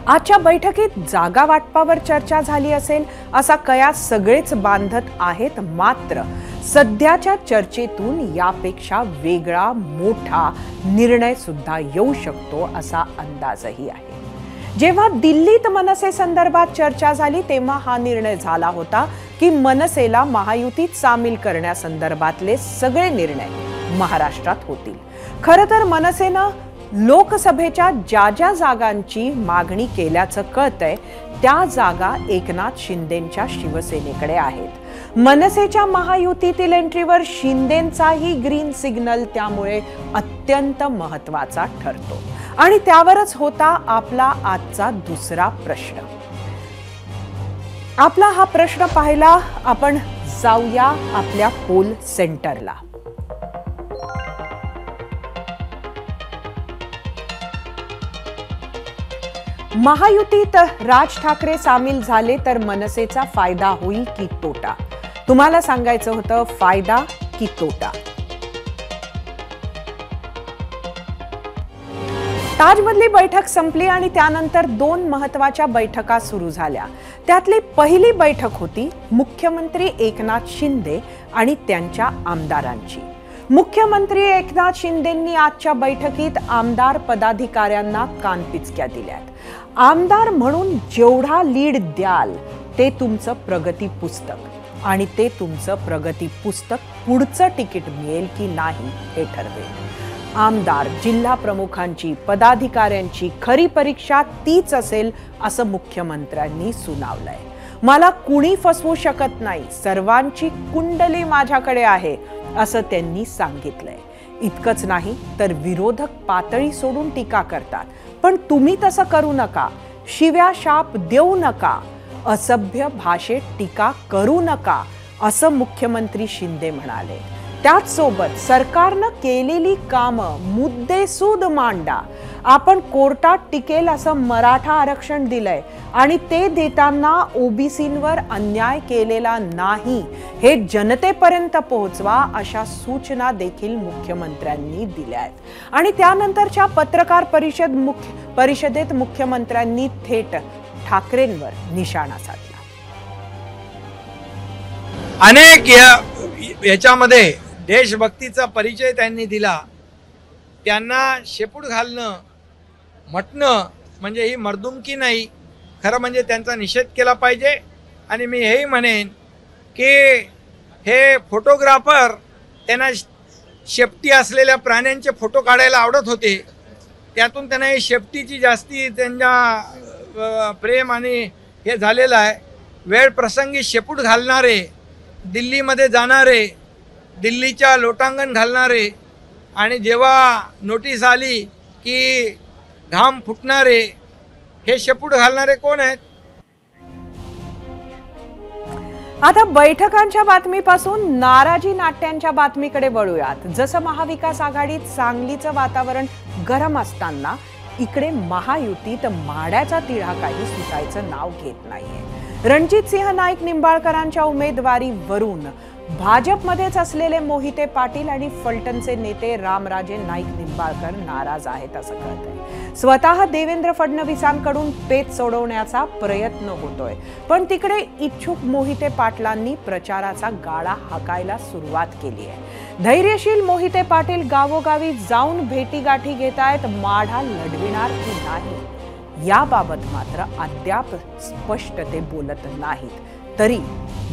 S1: आजच्या बैठकीत जागा वाटपावर चर्चा झाली असेल असा कयास सगळेच बांधत आहेत. मात्र सध्याच्या चर्चेतून यापेक्षा वेगळा मोठा निर्णय सुद्धा येऊ शकतो असा अंदाजही आहे. जेव्हा दिल्लीत मनसे संदर्भात चर्चा झाली तेव्हा हा निर्णय झाला होता की मनसेला महायुतीत सामील करण्यासंदर्भातले सगळे निर्णय महाराष्ट्रात होतील. खरं तर मनसेनं लोकसभेच्या ज्या जागांची मागणी केल्याचं कळतंय त्या जागा एकनाथ शिंदेंच्या शिवसेनेकडे आहेत. मनसेच्या महायुतीतील एंट्रीवर शिंदेंचाही ग्रीन सिग्नल त्यामुळे अत्यंत महत्त्वाचा ठरतो आणि त्यावरच होता आपला आजचा दुसरा प्रश्न. आपला हा प्रश्न पाहायला आपण जाऊया आपल्या पोल सेंटरला. महायुतीत राज ठाकरे सामील झाले तर मनसेचा फायदा होईल की तोटा? तुम्हाला सांगायचं होतं फायदा की तोटा. ताजमधली बैठक संपली आणि त्यानंतर 2 महत्त्वाच्या बैठका सुरू झाल्या. त्यातली पहिली बैठक होती मुख्यमंत्री एकनाथ शिंदे आणि त्यांच्या आमदारांची. मुख्यमंत्री एकनाथ शिंदेंनी आजच्या बैठकीत आमदार पदाधिकाऱ्यांना कानपिचक्या दिल्यात. आमदार म्हणून जेवढा लीड द्याल ते तुमचं प्रगती पुस्तक आणि ते तुमचं प्रगती पुस्तक पुढचं तिकीट मिळेल की नाही हे ठरवेल. आमदार, जिल्हा प्रमुखांची, पदाधिकाऱ्यांची खरी परीक्षा तीच असेल असं मुख्यमंत्र्यांनी सुनावलंय. मला कुणी फसवू शकत नाही, सर्वांची कुंडली माझ्याकडे आहे असं त्यांनी सांगितलंय. इतकंच नाही तर विरोधक पातळी सोडून टीका करतात, पण तुम्ही तसं करू नका. शिव्या शाप देऊ नका, असभ्य भाषेत टीका करू नका असं मुख्यमंत्री शिंदे म्हणाले. त्याचसोबत सरकारनं केलेली कामं मुद्देसूद मांडा. आपण कोर्टात टिकेल असं मराठा आरक्षण दिलंय आणि ते देताना ओबीसींवर अन्याय केलेला नाही हे जनतेपर्यंत पोहोचवा अशा सूचना देखील मुख्यमंत्र्यांनी दिल्या आहेत. आणि त्यानंतरच्या पत्रकार परिषदेत मुख्यमंत्र्यांनी थेट ठाकरेंवर निशाणा साधला.
S7: अनेक याच्यामध्ये देशभक्तीचा परिचय त्यांनी दिला. त्यांना शेपूट घालणं, म्हटणं म्हणजे ही मर्दुमकी नाही. खरं म्हणजे त्यांचा निषेध केला पाहिजे. आणि मी हेही म्हणेन की हे फोटोग्राफर त्यांना शेपटी असलेल्या प्राण्यांचे फोटो काढायला आवडत होते, त्यातून त्यांना ही शेपटीची जास्ती त्यांच्या प्रेम आणि हे झालेलं आहे. वेळ प्रसंगी शेपूट घालणारे, दिल्लीमध्ये जाणारे, दिल्लीच्या लोटांगण घालणारे आणि जेव्हा नोटीस आली की घाम फुटणारे, हे शेपूट घालणारे कोण आहेत?
S1: आता बैठकांच्या बातमीपासून नाराजी नाट्यांच्या बातमीकडे वळूयात. जसं महाविकास आघाडीत सांगलीचं वातावरण गरम असताना इकडे महायुतीत माड्याचा तिढा काही सुटायचं नाव घेत नाहीये. रणजितसिंह नाईक निंबाळकरांच्या उमेदवारीवरून भाजपमध्येच असलेले मोहिते पाटील आणि फलटणचे नेते रामराजे नाईक निंबाळकर नाराज आहेत असं कळतंय. स्वतः देवेंद्र फडणवीसांकडून पेच सोडवण्याचा प्रयत्न होतोय, पण तिकडे इच्छुक मोहिते पाटलांनी प्रचाराचा गाडा हाकायला सुरुवात केली आहे. धैर्यशील मोहिते पाटील गावोगावी जाऊन भेटीगाठी घेत आहेत. माढा लढविणार की नाही याबाबत मात्र अद्याप स्पष्ट ते बोलत नाहीत. तरी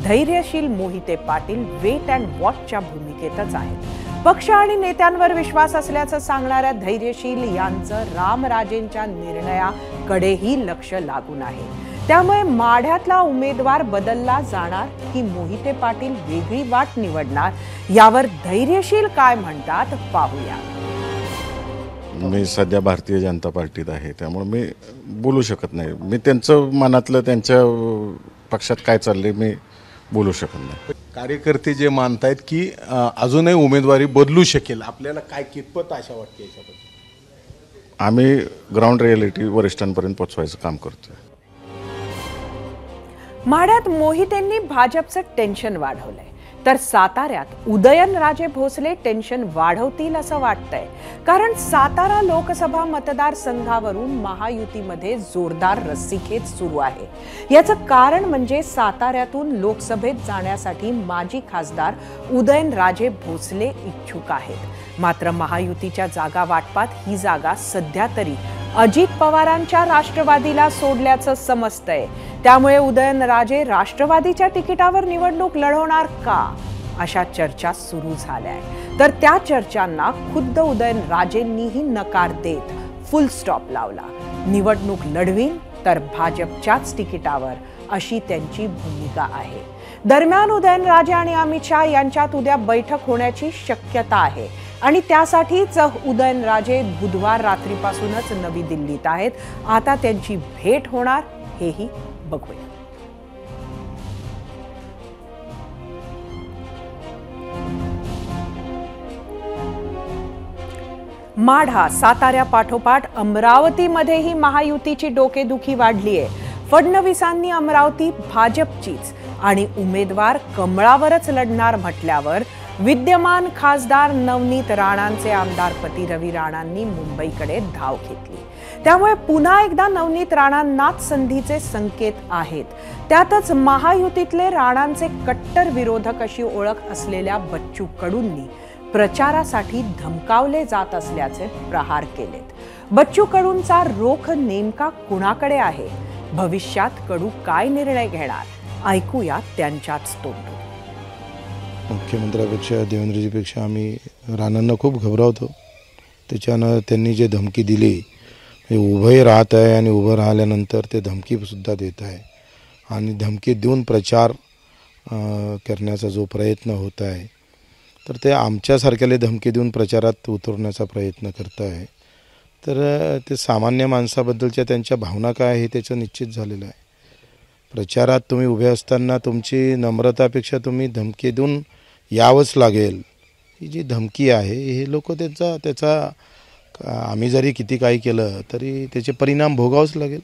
S1: धैर्यशील मोहिते पाटील वेट अँड वॉचच्या भूमिकेतच आहेत. पक्ष आणि नेत्यांवर विश्वास असल्याचं सांगणाऱ्या धैर्यशील यांचं रामराजेंच्या निर्णयाकडेही लक्ष लागून आहे. त्यामुळे माढ्यातला उमेदवार बदलला जाणार की मोहिते पाटील वेगळी वाट निवडणार यावर धैर्यशील काय म्हणतात पाहूया.
S8: मी सध्या भारतीय जनता पार्टीत आहे, त्यामुळे मी बोलू शकत नाही. मी त्यांचं मनातलं त्यांच्या पक्षात काय चाललंय मी बोलू शकत नाही.
S9: कार्यकर्ते जे मानतायत की अजूनही उमेदवारी बदलू शकेल, आपल्याला काय कितपत आशा वाटते याच्याबद्दल?
S8: आम्ही ग्राउंड रियालिटी वरिष्ठांपर्यंत पोहोचवायचं काम करतोय.
S1: माढ्यात मोहितेंनी भाजपचं टेन्शन वाढवलंय, तर साताऱ्यात उदयनराजे भोसले टेन्शन वाढवतील असं वाटतंय. कारण सातारा लोकसभा मतदारसंघावरून महायुतीमध्ये जोरदार रस्सीखेच सुरू आहे. याचं कारण म्हणजे साताऱ्यातून लोकसभेत जाण्यासाठी माजी खासदार उदयनराजे भोसले इच्छुक आहेत. मात्र महायुतीच्या जागा वाटपात ही जागा सध्या तरी अजित पवारांच्या राष्ट्रवादीला सोडल्याचं समजतंय. त्यामुळे उदयनराजे राष्ट्रवादीच्या तिकिटावर निवडणूक लढवणार का अशा चर्चा सुरू झाल्या. तर त्या चर्चांना खुद्द उदयनराजेंनीही नकार देत फुल स्टॉप लावला. निवडणूक लढवीन तर भाजपच्याच तिकिटावर अशी त्यांची भूमिका आहे. दरम्यान उदयनराजे आणि अमित शहा यांच्यात उद्या बैठक होण्याची शक्यता आहे आणि त्यासाठीच उदयनराजे बुधवार रात्रीपासूनच नवी दिल्लीत आहेत. आता त्यांची भेट होणार हेही बघूया. माढा, साताऱ्या पाठोपाठ अमरावतीमध्येही महायुतीची डोकेदुखी वाढली आहे. फडणवीसांनी अमरावती भाजपचीच आणि उमेदवार कमळावरच लढणार म्हटल्यावर विद्यमान खासदार नवनीत राणांचे आमदारपती रवी राणांनी मुंबईकडे धाव घेतली. त्यामुळे पुन्हा एकदा नवनीत राणांनाच संधीचे संकेत आहेत. त्यातच महायुतीतले राणांचे कट्टर विरोधक अशी ओळख असलेल्या बच्चू कडूंनी प्रचारासाठी धमकावले जात असल्याचे प्रहार केलेत. बच्चू कडूंचा रोख नेमका कुणाकडे आहे? भविष्यात कडू काय निर्णय घेणार? ऐकूया त्यांच्याच तोंडून.
S9: मुख्यमंत्र्यापेक्षा देवेंद्रजीपेक्षा आम्ही राणांना खूप घबरावतो. त्याच्यानं त्यांनी जे धमकी दिली, उभंही राहत आहे आणि उभं राहिल्यानंतर ते धमकीसुद्धा देत आहे आणि धमकी देऊन प्रचार करण्याचा जो प्रयत्न होत आहे, तर ते आमच्यासारख्याला धमकी देऊन प्रचारात उतरण्याचा प्रयत्न करत आहे. तर ते सामान्य माणसाबद्दलच्या त्यांच्या भावना काय आहे त्याचं निश्चित झालेलं आहे. प्रचारात तुम्ही उभे असताना तुमची नम्रतापेक्षा तुम्ही धमकी देऊन यावंच लागेल. ही जी धमकी आहे हे लोक त्याचा आम्ही जरी किती काही केलं तरी त्याचे परिणाम भोगावंच लागेल.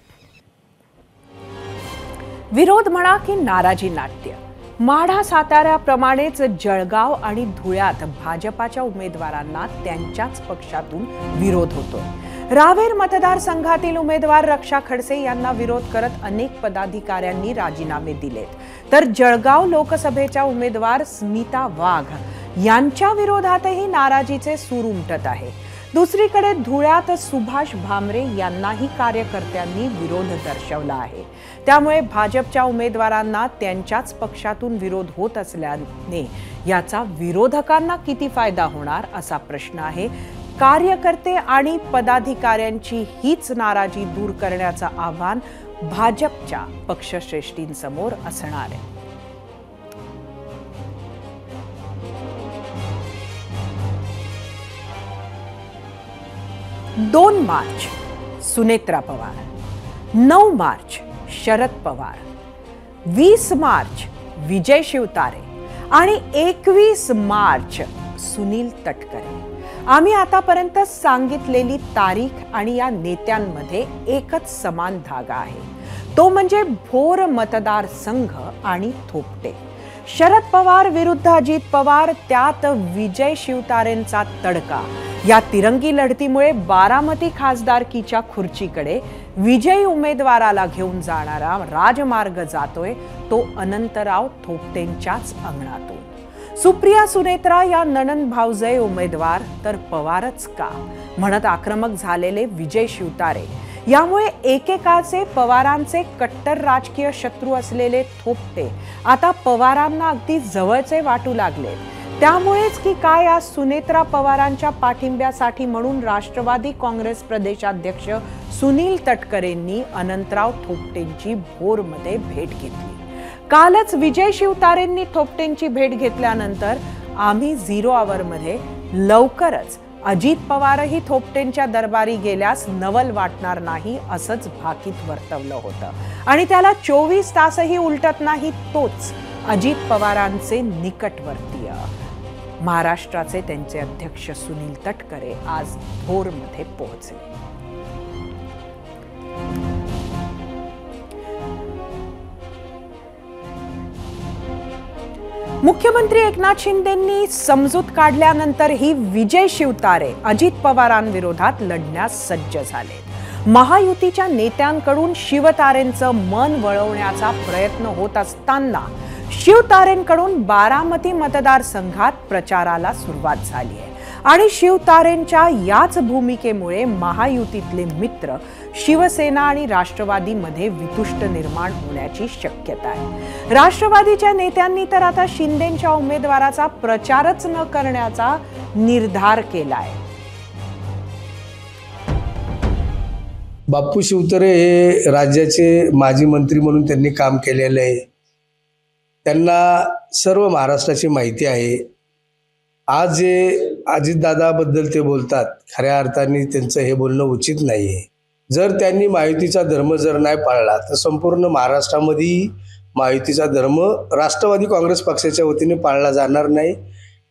S1: विरोध म्हणा की नाराजी नाट्य, माढा साताऱ्याप्रमाणेच जळगाव आणि धुळ्यात भाजपाच्या उमेदवारांना त्यांच्याच पक्षातून विरोध होतोय. रावेर मतदारसंघातील उमेदवार रक्षा खडसे यांना विरोध करत अनेक पदाधिकाऱ्यांनी राजीनामे दिलेत. तर जळगाव लोकसभेच्या उमेदवार स्मिता वाघ यांच्या विरोधातही नाराजीचे सूर उमटत आहे. दुसरीकडे धुळ्यात सुभाष भामरे यांनाही कार्यकर्त्यांनी विरोध दर्शवला आहे. त्यामुळे भाजपच्या उमेदवारांना त्यांच्याच पक्षातून विरोध होत असल्याने याचा विरोधकांना किती फायदा होणार असा प्रश्न आहे. कार्यकर्ते आणि पदाधिकाऱ्यांची हीच नाराजी दूर करण्याचं आव्हान भाजपच्या पक्षश्रेष्ठींसमोर असणार आहे. 2 मार्च सुनेत्रा पवार, 9 मार्च शरद पवार, 20 मार्च विजय शिवतारे आणि 21 मार्च सुनील तटकरे. आम्ही आतापर्यंत सांगितलेली तारीख आणि या नेत्यांमध्ये एकच समान धागा आहे, तो म्हणजे भोर मतदारसंघ आणि थोपटे. शरद पवार विरुद्ध अजित पवार, त्यात विजय शिवतारेंचा तडका. या तिरंगी लढतीमुळे बारामती खासदारकीच्या खुर्चीकडे विजयी उमेदवाराला घेऊन जाणारा राजमार्ग जातोय तो अनंतराव थोपटेंच्याच अंगणातून. सुप्रिया सुनेत्रा या नणंद भावजय उमेदवार तर पवारच का म्हणत आक्रमक झालेले विजय शिवतारे. यामुळे एकेकाचे पवारांचे कट्टर राजकीय शत्रू असलेले थोपटे आता पवारांना अगदी जवळचे वाटू लागले. त्यामुळेच की काय आज सुनेत्रा पवारांच्या पाठिंब्यासाठी म्हणून राष्ट्रवादी काँग्रेस प्रदेशाध्यक्ष सुनील तटकरेंनी अनंतराव थोपटेंची भोरमध्ये भेट घेतली. कालच विजय शिवतारेंनी थोपटेंची भेट घेतल्यानंतर आम्ही 0 आवरमध्ये लवकरच अजित पवारही थोपटेंच्या दरबारी गेल्यास नवल वाटणार नाही असंच भाकीत वर्तवलं होतं. आणि त्याला 24 तासही उलटत नाही तोच अजित पवारांचे निकटवर्तीय महाराष्ट्राचे त्यांचे अध्यक्ष सुनील तटकरे आज भोरमध्ये पोहोचले. मुख्यमंत्री एकनाथ शिंदेंनी समजूत काढल्यानंतरही विजय शिवतारे अजित पवारांविरोधात लढण्यास सज्ज झाले. महायुतीच्या नेत्यांकडून शिवतारेंचं मन वळवण्याचा प्रयत्न होत असताना शिवतारेंकडून बारामती मतदारसंघात प्रचाराला सुरुवात झाली आहे. आणि शिवतारेंच्या याच भूमिकेमुळे महायुतीतले मित्र शिवसेना आणि राष्ट्रवादीमध्ये वितुष्ट निर्माण होण्याची शक्यता आहे. राष्ट्रवादीच्या नेत्यांनी तर आता शिंदेंच्या उमेदवाराचा प्रचारच न करण्याचा निर्धार केलाय.
S10: बापू शिवतारे हे राज्याचे माजी मंत्री म्हणून त्यांनी काम केलेलं आहे. त्यांना सर्व महाराष्ट्राची माहिती आहे. आज जे अजितदादाबद्दल ते बोलतात खऱ्या अर्थाने त्यांचं हे बोलणं उचित नाही आहे. जर त्यांनी महायुतीचा धर्म जर नाही पाळला तर संपूर्ण महाराष्ट्रामध्ये महायुतीचा धर्म राष्ट्रवादी काँग्रेस पक्षाच्या वतीने पाळला जाणार नाही.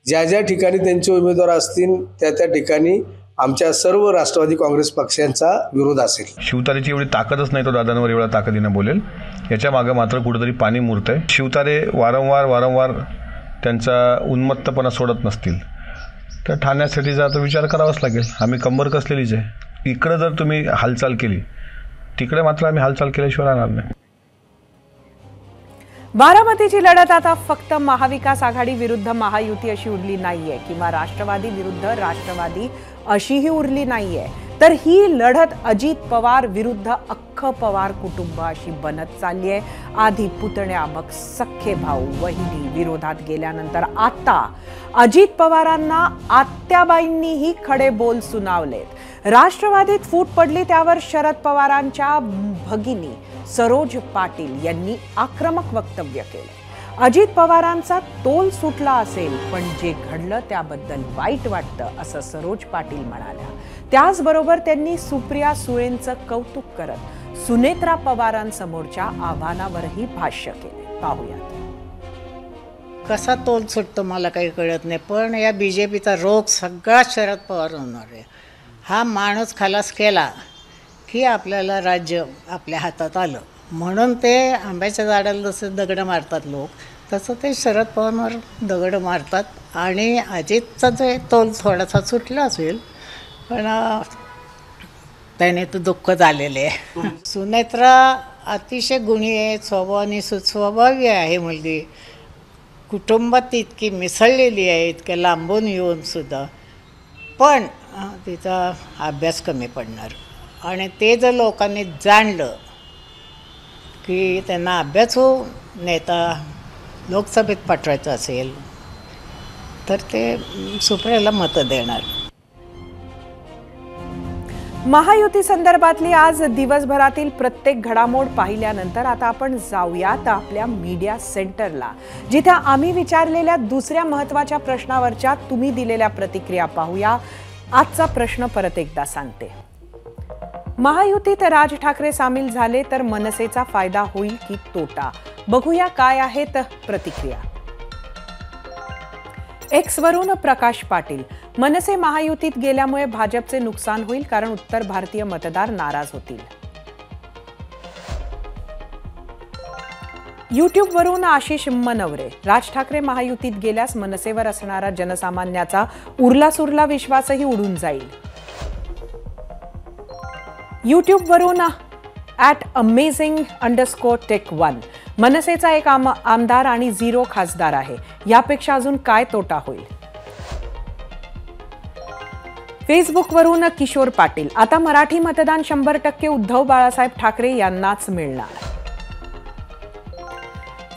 S10: ज्या ज्या ठिकाणी त्यांचे उमेदवार असतील त्या त्या ठिकाणी आमच्या सर्व राष्ट्रवादी काँग्रेस पक्षांचा विरोध असेल.
S11: शिवतारेची एवढी ताकदच नाही तो दादांवर एवढ्या ताकदीनं बोलेल. याच्या मागे मात्र कुठेतरी पाणी मुरतंय. शिवतारे वारंवार त्यांचा उन्मत्तपणा सोडत नसतील तर ठाण्यासाठीचा आता विचार करावाच लागेल. आम्ही कंबर कसलेलीच आहे. इकडे जर तुम्ही हालचाल केली तिकडे मात्र आम्ही हालचाल केल्याशिवाय राहणार नाही.
S1: बारामतीची लढत आता फक्त महाविकास आघाडी विरुद्ध महायुती अशी उरली नाहीये किंवा राष्ट्रवादी विरुद्ध राष्ट्रवादी अशीही उरली नाहीये, तर ही लढत अजित पवार विरुद्ध अख्खं पवार कुटुंब अशी बनत चालली आहे. आधी पुतण्या मग सख्खे भाऊ वहिनी विरोधात गेल्यानंतर आता अजित पवारांना आत्याबाईंनीही खडे बोल सुनावलेत. राष्ट्रवादीत फूट पडली त्यावर शरद पवारांच्या भगिनी सरोज पाटील यांनी आक्रमक वक्तव्य केले. अजित पवारांचा तोल सुटला असेल पण जे घडलं त्याबद्दल वाईट वाटतं असं सरोज पाटील म्हणाल्या. त्याचबरोबर त्यांनी सुप्रिया सुळेंचं कौतुक करत सुनेत्रा पवारांसमोरच्या आव्हानावरही भाष्य केले. पाहूयात.
S12: कसा तोल सुटतो मला काही कळत नाही, पण या बीजेपीचा रोग सगळा शरद पवार होणार आहे. हा माणूस खलास केला की आपल्याला राज्य आपल्या हातात आलं. म्हणून ते आंब्याच्या झाडाला जसं दगडं मारतात लोक, तसं ते शरद पवारवर दगडं मारतात. आणि अजितचा जे तोल थोडासा सुटला असेल पण त्याने तर दुःख झालेले आहे. सुनेत्रा अतिशय गुणी आहे, स्वभावाने सुस्वभावी आहे मुलगी. कुटुंबात इतकी मिसळलेली आहे, इतक्या लांबून येऊन सुद्धा. पण तिचा अभ्यास कमी पडणार. आणि ते जर लोकांनी जाणलं की त्यांना अभ्यास हो नेता लोकसभेत पाठवायचं असेल तर ते सुप्रियाला मतं देणार.
S1: महायुती संदर्भातली आज दिवसभरातील प्रत्येक घडामोड पाहिल्यानंतर आता आपण जाऊयात आपल्या मीडिया सेंटरला, जिथे आम्ही विचारलेल्या दुसऱ्या महत्त्वाच्या प्रश्नावरच्या तुम्ही दिलेल्या प्रतिक्रिया पाहूया. आजचा प्रश्न परत एकदा सांगते. महायुतीत राज ठाकरे सामील झाले तर मनसेचा फायदा होईल की तोटा? बघूया काय आहेत प्रतिक्रिया. एक्सवरून प्रकाश पाटील, मनसे महायुतीत गेल्यामुळे भाजपचे नुकसान होईल कारण उत्तर भारतीय मतदार नाराज होतील. युट्यूबवरून आशिष मनवरे, राज ठाकरे महायुतीत गेल्यास मनसेवर असणारा जनसामान्याचा उरलासुरला विश्वासही उडून जाईल. युट्यूबवरून @amazing_tech1, मनसेचा एक आमदार आणि 0 खासदार आहे, यापेक्षा अजून काय तोटा होईल? फेसबुकवरून किशोर पाटील, आता मराठी मतदान 100% उद्धव बाळासाहेब ठाकरे यांनाच मिळणार.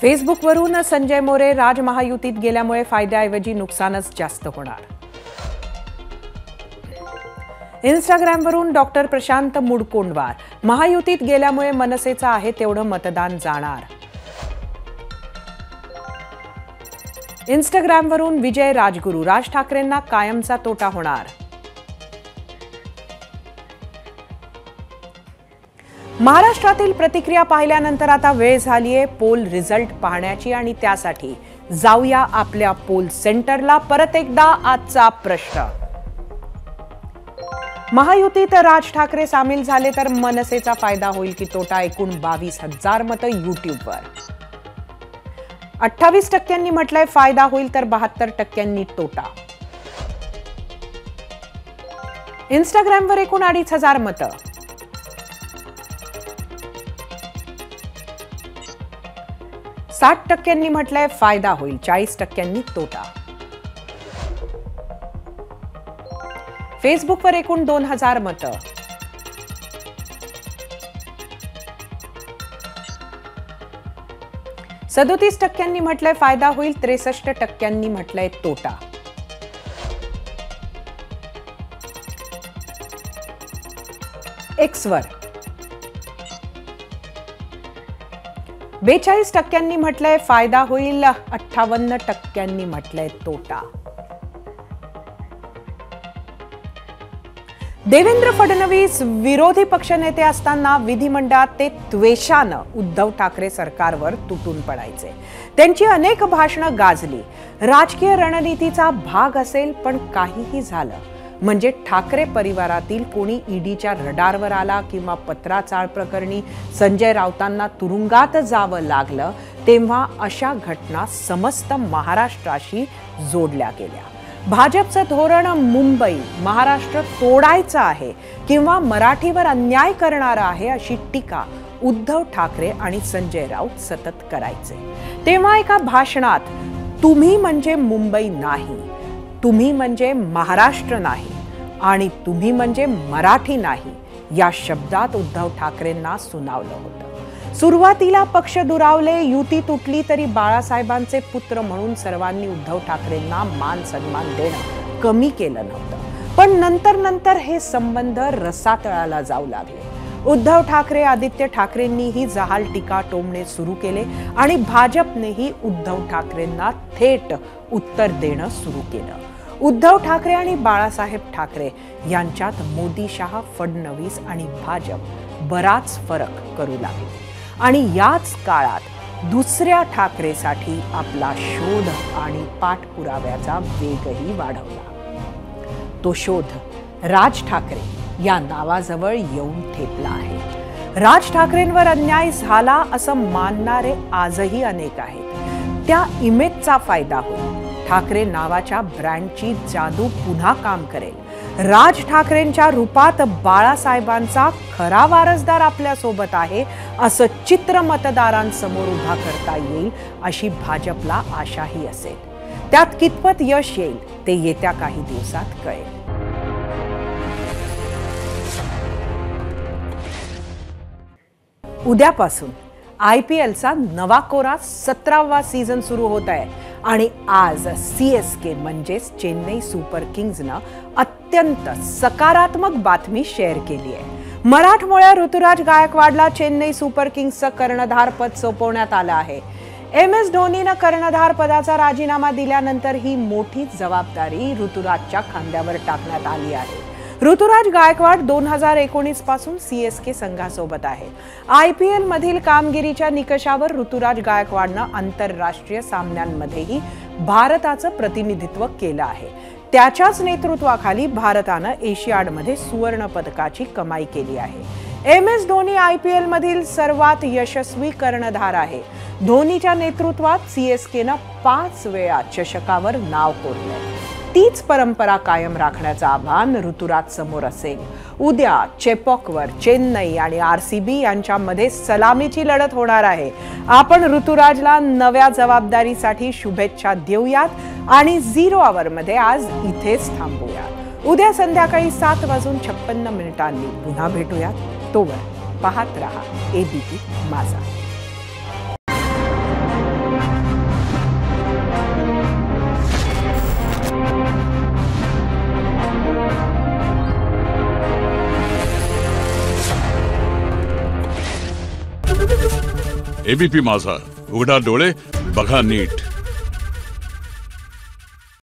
S1: फेसबुकवरून संजय मोरे, राज महायुतीत गेल्यामुळे फायद्याऐवजी नुकसानच जास्त होणार. इंस्टाग्रामवरून डॉक्टर प्रशांत मुडकोंडवार, महायुतीत गेल्यामुळे मनसेचं आहे तेवढं मतदान जाणार. इंस्टाग्रामवरून विजय राजगुरू, राज ठाकरेंना कायमचा तोटा होणार. महाराष्ट्रातील प्रतिक्रिया पाहिल्यानंतर आता वेळ झालीये पोल रिझल्ट पाहण्याची आणि त्यासाठी जाऊया आपल्या पोल सेंटरला. परत एकदा आजचा प्रश्न. महायुतीत राज ठाकरे सामील झाले तर मनसेचा फायदा होईल की तोटा? एकूण 22,000 मतं युट्यूबवर. 28% म्हटलंय फायदा होईल तर 72% तोटा. इंस्टाग्रामवर एकूण 2,500 मतं. %60 म्हटलंय फायदा होईल, 40% तोटा. फेसबुकवर एकूण 2,000 मतं. %37 म्हटलंय फायदा होईल, 63% म्हटलंय तोटा. एक्सवर 42% म्हटलंय फायदा होईल, 58% म्हटलंय तोटा. देवेंद्र फडणवीस विरोधी पक्षनेते असताना विधिमंडळात ते त्वेषानं उद्धव ठाकरे सरकारवर तुटून पडायचे. त्यांची अनेक भाषणं गाजली. राजकीय रणनीतीचा भाग असेल, पण काहीही झालं म्हणजे ठाकरे परिवारातील कोणी ईडीच्या रडारवर आला किंवा पत्राचाळ प्रकरणी संजय राऊतांना तुरुंगात जावं लागलं, तेव्हा अशा घटना समस्त महाराष्ट्राशी जोडल्या गेल्या. भाजपचं धोरण मुंबई महाराष्ट्र तोडायचं आहे किंवा मराठीवर अन्याय करणारा आहे अशी टीका उद्धव ठाकरे आणि संजय राऊत सतत करायचे. तेव्हा एका भाषणात तुम्ही म्हणजे मुंबई नाही, तुम्ही म्हणजे महाराष्ट्र नाही आणि तुम्ही म्हणजे मराठी नाही या शब्दात उद्धव ठाकरेंना सुनावलं होतं. सुरुवातीला पक्ष दुरावले, युती तुटली तरी बाळासाहेबांचे पुत्र म्हणून सर्वांनी उद्धव ठाकरेंना मान सन्मान देणं कमी केलं नव्हतं. पण नंतर हे संबंध रसातळाला जाऊ लागले. उद्धव ठाकरे आदित्य ठाकरेंनीही जहाल टीका टोमणे सुरू केले आणि भाजपनेही उद्धव ठाकरेंना थेट उत्तर देणं सुरू केलं. उद्धव ठाकरे आणि बाळासाहेब ठाकरे यांच्यात मोदी, शहा, फडणवीस आणि भाजप बराच फरक करू लागले आणि याच काळात दुसऱ्या ठाकरेसाठी आपला शोध आणि पाठपुराव्याचा वेगही वाढवला. तो शोध राज ठाकरे या नावाजवळ येऊन ठेपला आहे. राज ठाकरेंवर अन्याय झाला असं मानणारे आजही अनेक आहेत. त्या इमेजचा फायदा होईल. ठाकरे नावाच्या ब्रँडची जादू पुन्हा काम करेल. राज ठाकरेंच्या रूपात बाळासाहेबांचा खरा वारसदार आपल्या सोबत आहे असं चित्र मतदारांसमोर उभा करता येईल अशी भाजपला आशाही असेल. त्यात कितपत यश येईल ते येत्या काही दिवसात कळेल. उद्यापासून IPLचा नवा कोरा 17वा सीझन सुरू होत आहे आणि आज CSK म्हणजेच चेन्नई सुपर किंग्सनं अत्यंत सकारात्मक बातमी शेअर केली आहे. मराठमोळ्या ऋतुराज गायकवाडला चेन्नई सुपर किंग्सचं कर्णधार पद सोपवण्यात आलं आहे. MS धोनीनं कर्णधार पदाचा राजीनामा दिल्यानंतर ही मोठी जबाबदारी ऋतुराजच्या खांद्यावर टाकण्यात आली आहे. ऋतुराज गायकवाड 2019 पासून CSK संघासोबत आहे. IPL मधील कामगिरीच्या निकषावर ऋतुराज गायकवाडनं आंतरराष्ट्रीय सामन्यांमध्येही भारताचं प्रतिनिधित्व केलं आहे. त्याच्याच नेतृत्वाखाली भारतानं एशियाडमध्ये सुवर्ण पदकाची कमाई केली आहे. MS धोनी IPL मधील सर्वात यशस्वी कर्णधार आहे. धोनीच्या नेतृत्वात CSKनं 5 वेळा चषकावर नाव कोरलंय. तीच परंपरा कायम राखण्याचं आव्हान ऋतुराज समोर असेल. उद्या चेपॉकवर चेन्नई आणि RCB यांच्यामध्ये सलामीची लढत होणार आहे. आपण ऋतुराजला नव्या जबाबदारीसाठी शुभेच्छा देऊयात आणि 0 ओव्हरमध्ये आज इथेच थांबूयात. उद्या संध्याकाळी 7:56 पुन्हा भेटूयात. तोवर पाहत रहा ABP माझा.
S13: ABP माझा, उघडा डोळे बघा नीट.